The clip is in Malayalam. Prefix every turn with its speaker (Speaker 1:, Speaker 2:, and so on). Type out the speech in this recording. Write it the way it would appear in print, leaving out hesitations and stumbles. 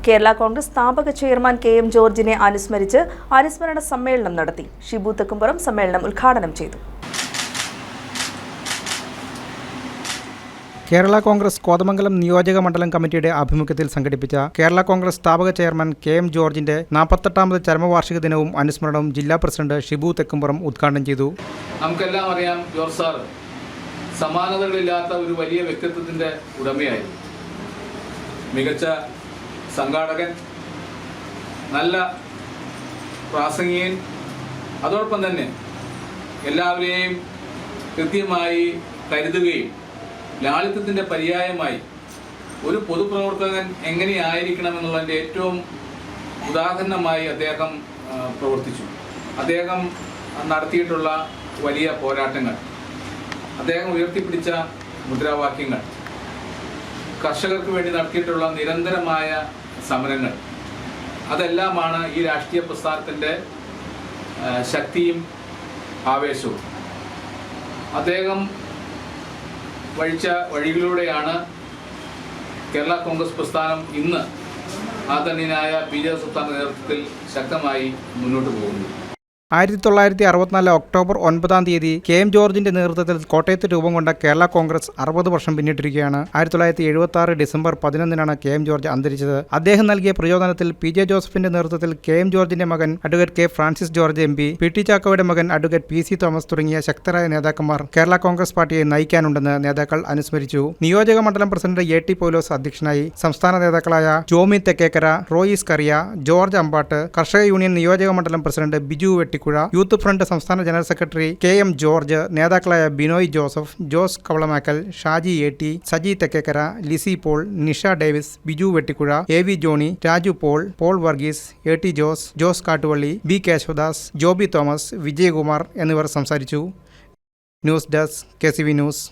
Speaker 1: കേരള കോൺഗ്രസ് സ്ഥാപക ചെയർമാൻ കെ.എം. ജോർജിനെ അനുസ്മരിച്ച് അനുസ്മരണ സമ്മേളനം നടത്തി. ഷിബു തെക്കുംപുറം സമ്മേളനം ഉദ്ഘാടനം ചെയ്തു.
Speaker 2: കേരള കോൺഗ്രസ് കോതമംഗലം നിയോജക മണ്ഡലം കമ്മിറ്റിയുടെ ആഭിമുഖ്യത്തിൽ സംഘടിപ്പിച്ച കേരള കോൺഗ്രസ് സ്ഥാപക ചെയർമാൻ കെ.എം. ജോർജിന്റെ 48ാമത് ചരമവാർഷിക ദിനവും അനുസ്മരണവും ജില്ലാ പ്രസിഡന്റ് ഷിബു തെക്കുംപുറം ഉദ്ഘാടനം ചെയ്തു.
Speaker 3: നമുക്കെല്ലാം അറിയാം, ജോർജ് സാർ സമാനതകളില്ലാത്ത ഒരു വലിയ വ്യക്തിത്വത്തിന്റെ ഉടമയായിരുന്നു. മികച്ച സംഘാടകൻ, നല്ല പ്രാസംഗികൻ, അതോടൊപ്പം തന്നെ എല്ലാവരെയും കൃത്യമായി കരുതുകയും ലാളിത്യത്തിൻ്റെ പര്യായമായി ഒരു പൊതുപ്രവർത്തകൻ എങ്ങനെയായിരിക്കണമെന്നുള്ളതിൻ്റെ ഏറ്റവും ഉദാഹരണമായി അദ്ദേഹം പ്രവർത്തിച്ചു. അദ്ദേഹം നടത്തിയിട്ടുള്ള വലിയ പോരാട്ടങ്ങൾ, അദ്ദേഹം ഉയർത്തിപ്പിടിച്ച മുദ്രാവാക്യങ്ങൾ, കർഷകർക്ക് വേണ്ടി നടത്തിയിട്ടുള്ള നിരന്തരമായ സമരങ്ങൾ, അതെല്ലാമാണ് ഈ രാഷ്ട്രീയ പ്രസ്ഥാനത്തിൻ്റെ ശക്തിയും ആവേശവും. അദ്ദേഹം വഴിച്ച വഴികളിലൂടെയാണ് കേരള കോൺഗ്രസ് പ്രസ്ഥാനം ഇന്ന് ആദരണീയനായ പി.ജെ. സുൽത്താന്റെ നേതൃത്വത്തിൽ ശക്തമായി മുന്നോട്ട് പോകുന്നു.
Speaker 2: 1964 ഒക്ടോബർ 9 കെ.എം. ജോർജിന്റെ നേതൃത്വത്തിൽ കോട്ടയത്ത് രൂപം കൊണ്ട കേരള കോൺഗ്രസ് 60 വർഷം പിന്നിട്ടിരിക്കുകയാണ്. 1976 ഡിസംബർ 11 കെ.എം. ജോർജ് അന്തരിച്ചത്. അദ്ദേഹം നൽകിയ പ്രചോദനത്തിൽ പി.ജെ. ജോസഫിന്റെ നേതൃത്വത്തിൽ കെ.എം. ജോർജിന്റെ മകൻ advocate K. Francis George MP, P T. ചാക്കോയുടെ മകൻ അഡ്വക്കേറ്റ് പി.സി. തോമസ് തുടങ്ങിയ ശക്തരായ നേതാക്കന്മാർ കേരള കോൺഗ്രസ് പാർട്ടിയെ നയിക്കാനുണ്ടെന്ന് നേതാക്കൾ അനുസ്മരിച്ചു. നിയോജക മണ്ഡലം പ്രസിഡന്റ് എ.ടി. പൗലോസ് അധ്യക്ഷനായി. സംസ്ഥാന നേതാക്കളായ ജോമി തെക്കേക്കര, റോയിസ് കറിയ, ജോർജ് അമ്പാട്ട്, കർഷക യൂണിയൻ നിയോജക മണ്ഡലം president Biju Vettikuzha, youth front സംസ്ഥാന ജനറൽ സെക്രട്ടറി കെ.എം. ജോർജ്, നേതാക്കളായ Binoy Joseph, Jose Kavalamakkal, Shaji A T., Saji Thekkekara, Lissy Paul, Nisha Davis, Biju Vettikuzha, A V. Johny, Raju Paul, Paul Varghese, A T. Jose, Jose Kattuvally, B. Kesavadas, Joby Thomas, Vijayakumar എന്നിവർ സംസാരിച്ചു. News desk, KCV news.